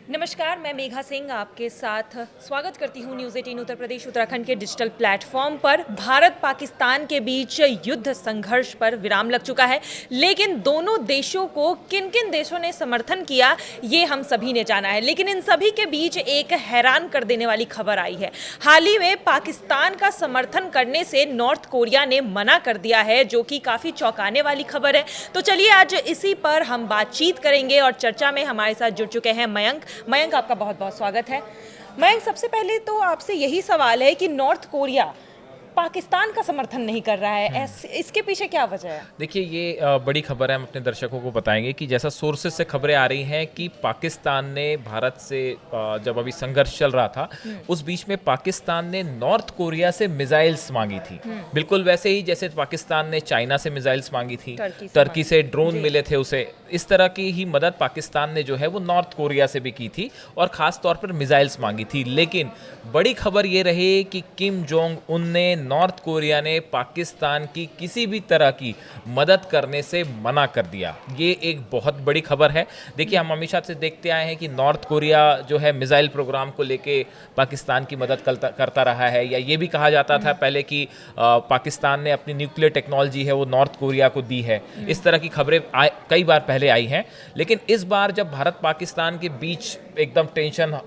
नमस्कार, मैं मेघा सिंह आपके साथ स्वागत करती हूँ न्यूज़ 18 उत्तर प्रदेश उत्तराखंड के डिजिटल प्लेटफॉर्म पर। भारत पाकिस्तान के बीच युद्ध संघर्ष पर विराम लग चुका है, लेकिन दोनों देशों को किन किन देशों ने समर्थन किया ये हम सभी ने जाना है। लेकिन इन सभी के बीच एक हैरान कर देने वाली खबर आई है। हाल ही में पाकिस्तान का समर्थन करने से नॉर्थ कोरिया ने मना कर दिया है, जो कि काफ़ी चौंकाने वाली खबर है। तो चलिए आज इसी पर हम बातचीत करेंगे और चर्चा में हमारे साथ जुड़ चुके हैं मयंक, आपका बहुत बहुत स्वागत है। मयंक, सबसे पहले तो आपसे यही सवाल है कि नॉर्थ कोरिया पाकिस्तान का समर्थन नहीं कर रहा है, इसके पीछे क्या वजह है? देखिए, ये बड़ी खबर है। हम अपने दर्शकों को बताएंगे कि जैसा सोर्सेज से खबरें आ रही हैं कि पाकिस्तान ने भारत से जब अभी संघर्ष चल रहा था उस बीच में पाकिस्तान ने नॉर्थ कोरिया से मिसाइल्स मांगी थी, बिल्कुल वैसे ही जैसे पाकिस्तान ने चाइना से मिसाइल्स मांगी थी, टर्की से ड्रोन मिले थे उसे। इस तरह की ही मदद पाकिस्तान ने जो है वो नॉर्थ कोरिया से भी की थी और ख़ास तौर पर मिसाइल्स मांगी थी। लेकिन बड़ी खबर ये रही कि किम जोंग उन ने नॉर्थ कोरिया ने पाकिस्तान की किसी भी तरह की मदद करने से मना कर दिया। ये एक बहुत बड़ी खबर है। देखिए, हम हमेशा से देखते आए हैं कि नॉर्थ कोरिया जो है मिसाइल प्रोग्राम को लेके पाकिस्तान की मदद करता रहा है, या ये भी कहा जाता था पहले कि पाकिस्तान ने अपनी न्यूक्लियर टेक्नोलॉजी है वो नॉर्थ कोरिया को दी है। इस तरह की खबरें कई बार पहले आई हैं। लेकिन इस बार जब भारत पाकिस्तान के बीच एकदम टेंशन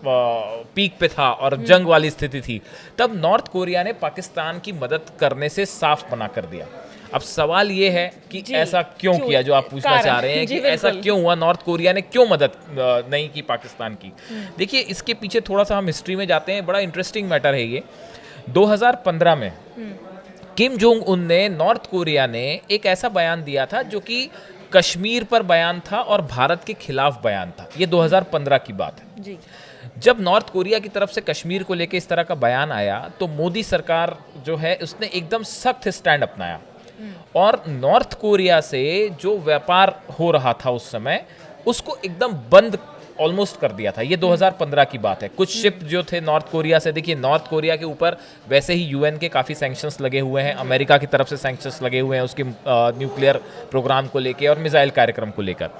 पीक पे था और जंग वाली स्थिति थी, तब नॉर्थ कोरिया ने पाकिस्तान की मदद करने से साफ मना कर दिया। अब सवाल ये है कि ऐसा क्यों किया, जो आप पूछना चाह रहे हैं कि ऐसा क्यों हुआ, नॉर्थ कोरिया ने क्यों मदद नहीं की पाकिस्तान की। देखिए, इसके पीछे थोड़ा सा हम हिस्ट्री में जाते हैं। बड़ा इंटरेस्टिंग मैटर है ये। 2015 में किम जोंग उन ने, नॉर्थ कोरिया ने एक ऐसा बयान दिया था जो कि कश्मीर पर बयान था और भारत के खिलाफ बयान था। ये 2015 की बात है जी। जब नॉर्थ कोरिया की तरफ से कश्मीर को लेकर इस तरह का बयान आया तो मोदी सरकार जो है उसने एकदम सख्त स्टैंड अपनाया और नॉर्थ कोरिया से जो व्यापार हो रहा था उस समय उसको एकदम बंद ऑलमोस्ट कर दिया था। ये 2015 की बात है। कुछ शिप जो थे नॉर्थ कोरिया से, देखिए नॉर्थ कोरिया के ऊपर वैसे ही यूएन के काफ़ी सैंक्शंस लगे हुए हैं, अमेरिका की तरफ से सैंक्शंस लगे हुए हैं उसके न्यूक्लियर प्रोग्राम को लेके और मिसाइल कार्यक्रम को लेकर।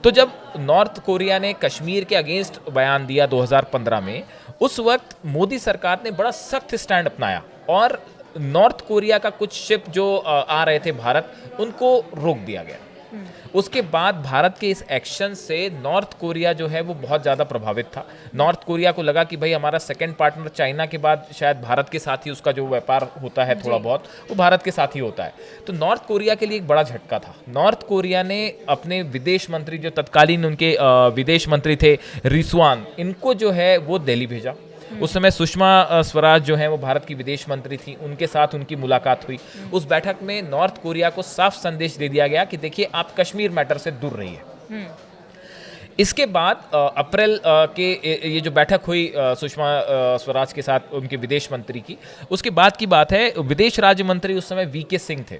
तो जब नॉर्थ कोरिया ने कश्मीर के अगेंस्ट बयान दिया 2015 में, उस वक्त मोदी सरकार ने बड़ा सख्त स्टैंड अपनाया और नॉर्थ कोरिया का कुछ शिप जो आ रहे थे भारत, उनको रोक दिया गया। उसके बाद भारत के इस एक्शन से नॉर्थ कोरिया जो है वो बहुत ज़्यादा प्रभावित था। नॉर्थ कोरिया को लगा कि भाई हमारा सेकंड पार्टनर चाइना के बाद शायद भारत के साथ ही उसका जो व्यापार होता है थोड़ा बहुत, वो भारत के साथ ही होता है। तो नॉर्थ कोरिया के लिए एक बड़ा झटका था। नॉर्थ कोरिया ने अपने विदेश मंत्री, जो तत्कालीन उनके विदेश मंत्री थे रिसवान, इनको जो है वो दिल्ली भेजा। उस समय सुषमा स्वराज जो है वो भारत की विदेश मंत्री थी, उनके साथ उनकी मुलाकात हुई। उस बैठक में नॉर्थ कोरिया को साफ संदेश दे दिया गया कि देखिए आप कश्मीर मैटर से दूर रहिए। इसके बाद अप्रैल के ये जो बैठक हुई सुषमा स्वराज के साथ उनके विदेश मंत्री की, उसके बाद की बात है, विदेश राज्य मंत्री उस समय वीके सिंह थे,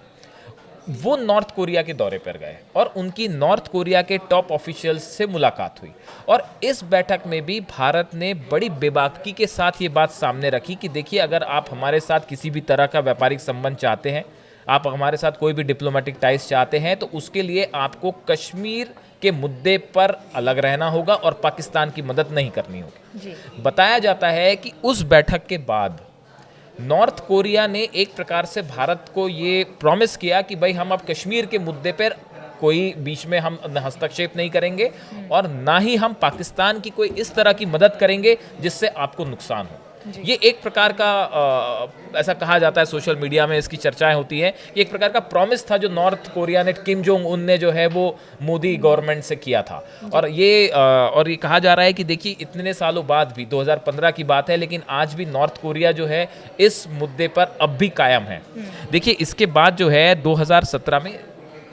वो नॉर्थ कोरिया के दौरे पर गए और उनकी नॉर्थ कोरिया के टॉप ऑफिशियल्स से मुलाकात हुई। और इस बैठक में भी भारत ने बड़ी बेबाकी के साथ ये बात सामने रखी कि देखिए अगर आप हमारे साथ किसी भी तरह का व्यापारिक संबंध चाहते हैं, आप हमारे साथ कोई भी डिप्लोमेटिक टाइज चाहते हैं, तो उसके लिए आपको कश्मीर के मुद्दे पर अलग रहना होगा और पाकिस्तान की मदद नहीं करनी होगी। बताया जाता है कि उस बैठक के बाद नॉर्थ कोरिया ने एक प्रकार से भारत को ये प्रॉमिस किया कि भाई हम अब कश्मीर के मुद्दे पर कोई बीच में हम हस्तक्षेप नहीं करेंगे और ना ही हम पाकिस्तान की कोई इस तरह की मदद करेंगे जिससे आपको नुकसान हो। ये एक प्रकार का ऐसा कहा जाता है, सोशल मीडिया में इसकी चर्चाएं होती हैं, ये एक प्रकार का प्रॉमिस था जो नॉर्थ कोरिया ने, किम जोंग उन ने जो है वो मोदी गवर्नमेंट से किया था। और ये कहा जा रहा है कि देखिए इतने सालों बाद भी, 2015 की बात है, लेकिन आज भी नॉर्थ कोरिया जो है इस मुद्दे पर अब भी कायम है। देखिए इसके बाद जो है 2017 में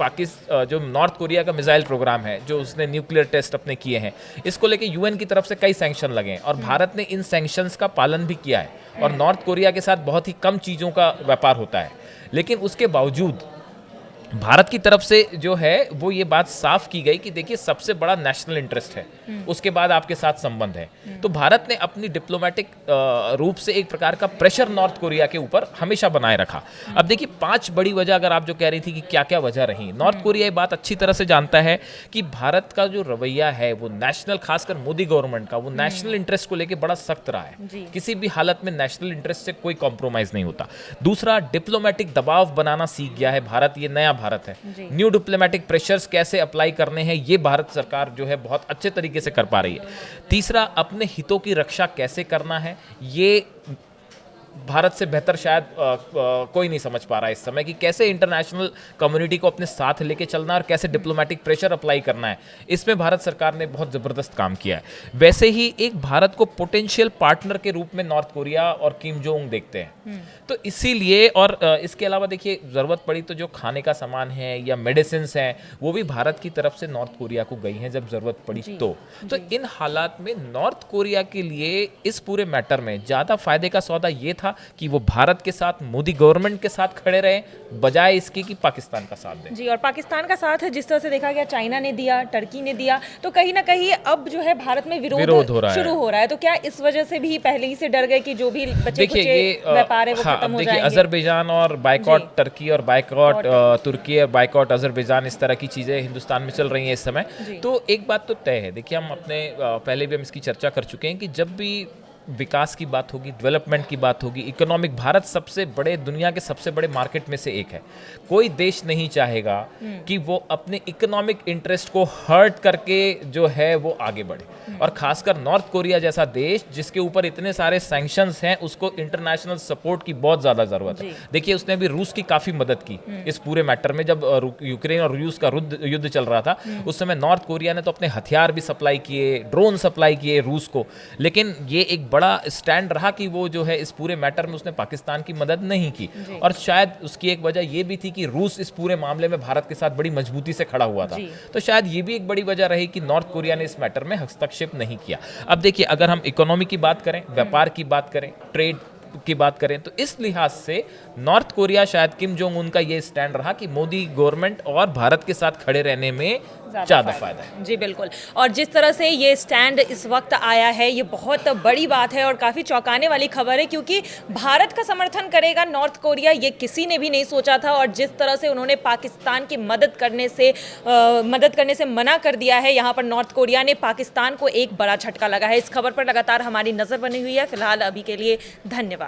जो नॉर्थ कोरिया का मिसाइल प्रोग्राम है, जो उसने न्यूक्लियर टेस्ट अपने किए हैं, इसको लेके यूएन की तरफ से कई सैंक्शन लगे हैं और भारत ने इन सैंक्शंस का पालन भी किया है और नॉर्थ कोरिया के साथ बहुत ही कम चीज़ों का व्यापार होता है। लेकिन उसके बावजूद भारत की तरफ से जो है वो ये बात साफ की गई कि देखिए सबसे बड़ा नेशनल इंटरेस्ट है, उसके बाद आपके साथ संबंध है। तो भारत ने अपनी डिप्लोमेटिक रूप से एक प्रकार का प्रेशर नॉर्थ कोरिया के ऊपर हमेशा बनाए रखा। अब देखिए 5 बड़ी वजह, अगर आप जो कह रही थी कि क्या क्या वजह रही, नॉर्थ कोरिया ये बात अच्छी तरह से जानता है कि भारत का जो रवैया है वो नेशनल, खासकर मोदी गवर्नमेंट का, वो नेशनल इंटरेस्ट को लेकर बड़ा सख्त रहा है। किसी भी हालत में नेशनल इंटरेस्ट से कोई कॉम्प्रोमाइज नहीं होता। दूसरा, डिप्लोमेटिक दबाव बनाना सीख गया है भारत, ये नया भारत है। न्यू डिप्लोमेटिक प्रेशर्स कैसे अप्लाई करने हैं ये भारत सरकार जो है बहुत अच्छे तरीके से कर पा रही है। तीसरा, अपने हितों की रक्षा कैसे करना है ये भारत से बेहतर शायद कोई नहीं समझ पा रहा है इस समय, कि कैसे इंटरनेशनल कम्युनिटी को अपने साथ लेके चलना है और कैसे डिप्लोमेटिक प्रेशर अप्लाई करना है। इसमें भारत सरकार ने बहुत ज़बरदस्त काम किया है। वैसे ही एक भारत को पोटेंशियल पार्टनर के रूप में नॉर्थ कोरिया और किम जोंग देखते हैं, तो इसीलिए, और इसके अलावा देखिए ज़रूरत पड़ी तो जो खाने का सामान है या मेडिसिन हैं वो भी भारत की तरफ से नॉर्थ कोरिया को गई हैं जब ज़रूरत पड़ी। तो इन हालात में नॉर्थ कोरिया के लिए इस पूरे मैटर में ज़्यादा फायदे का सौदा ये था कि वो भारत के साथ, मोदी गवर्नमेंट के साथ खड़े रहे, बजाय इसके कि पाकिस्तान का साथ दें। जी, और पाकिस्तान का साथ जिस तरह से देखा गया, चाइना ने दिया, टर्की ने दिया, तो कहीं ना कहीं अब जो है भारत में विरोध शुरू हो रहा है। तो क्या इस वजह से भी पहले ही से डर गए कि जो भी बचे कुछ व्यापार है वो खत्म हो जाएंगे? अजरबैजान और बाइकॉट टर्की और बाइकॉट तुर्की और बाइकॉट अजरबैजान, इस तरह की चीज़ें हिंदुस्तान में चल रही हैं इस समय। तो एक बात तो तय है, देखिए हम अपने पहले भी हम इसकी चर्चा कर चुके हैं कि जब भी विकास की बात होगी, डेवलपमेंट की बात होगी, इकोनॉमिक, भारत सबसे बड़े, दुनिया के सबसे बड़े मार्केट में से एक है। कोई देश नहीं चाहेगा कि वो अपने इकोनॉमिक इंटरेस्ट को हर्ट करके जो है वो आगे बढ़े, और खासकर नॉर्थ कोरिया जैसा देश जिसके ऊपर इतने सारे सैंक्शंस हैं, उसको इंटरनेशनल सपोर्ट की बहुत ज़्यादा ज़रूरत है। देखिए उसने भी रूस की काफ़ी मदद की इस पूरे मैटर में, जब यूक्रेन और रूस का युद्ध चल रहा था उस समय नॉर्थ कोरिया ने तो अपने हथियार भी सप्लाई किए, ड्रोन सप्लाई किए रूस को। लेकिन ये एक बड़ा स्टैंड रहा कि वो जो है इस पूरे मैटर में उसने पाकिस्तान की मदद नहीं की, और शायद उसकी एक वजह ये भी थी कि रूस इस पूरे मामले में भारत के साथ बड़ी मजबूती से खड़ा हुआ था। तो शायद ये भी एक बड़ी वजह रही कि नॉर्थ कोरिया ने इस मैटर में हस्तक्षेप नहीं किया। अब देखिए अगर हम इकोनॉमी की बात करें, व्यापार की बात करें, ट्रेड की बात करें, तो इस लिहाज से नॉर्थ कोरिया, शायद किम जोंग उन का ये स्टैंड रहा कि मोदी गवर्नमेंट और भारत के साथ खड़े रहने में ज़्यादा फायदा है। जी बिल्कुल, और जिस तरह से ये स्टैंड इस वक्त आया है ये बहुत बड़ी बात है और काफ़ी चौंकाने वाली खबर है, क्योंकि भारत का समर्थन करेगा नॉर्थ कोरिया ये किसी ने भी नहीं सोचा था। और जिस तरह से उन्होंने पाकिस्तान की मदद करने से मना कर दिया है, यहाँ पर नॉर्थ कोरिया ने, पाकिस्तान को एक बड़ा झटका लगा है। इस खबर पर लगातार हमारी नज़र बनी हुई है। फिलहाल अभी के लिए धन्यवाद।